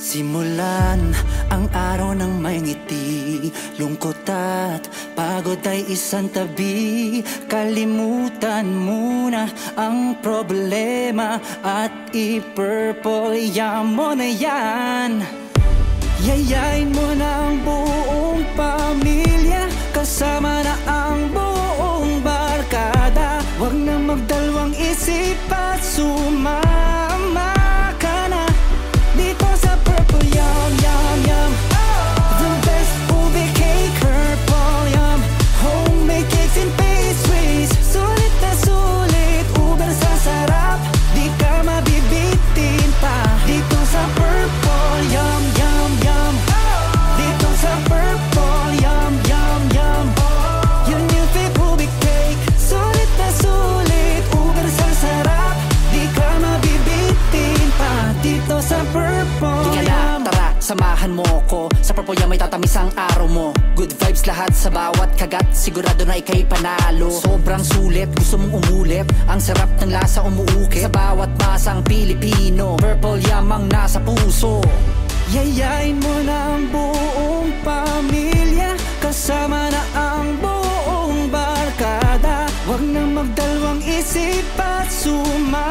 Simulan ang araw ng may ngiti, lungkot at pagod ay isang tabi. Kalimutan muna ang problema at i-purple yam mo na yan. Yayain mo na ang buong pamilya, kasama na ang buong barkada. Huwag na magdalawang isip at sumama ka na dito sa Purple Yum Yum Yum. The best ube cake, Purple Yum. Homemade cakes and pastries, sulit na sulit, ube na sasarap, di ka mabibitin pa dito sa Purple Yum Yum Yum. Dito sa Purple Yum Yum Yum. Your new fave ube cake, sulit na sulit, ube na sasarap, di ka mabibitin pa dito sa Purple Yum. Tara, samahan mo ko sa Purple Yum, may tatamis ang araw mo. Good vibes lahat sa bawat kagat, sigurado na ika'y panalo. Sobrang sulit, gusto mong umulit, ang sarap ng lasa umuukit sa bawat masang Pilipino. Purple Yum ang nasa puso. Yayain mo na ang buong pamilya, kasama na ang buong barkada. Huwag na magdalawang isip at sumama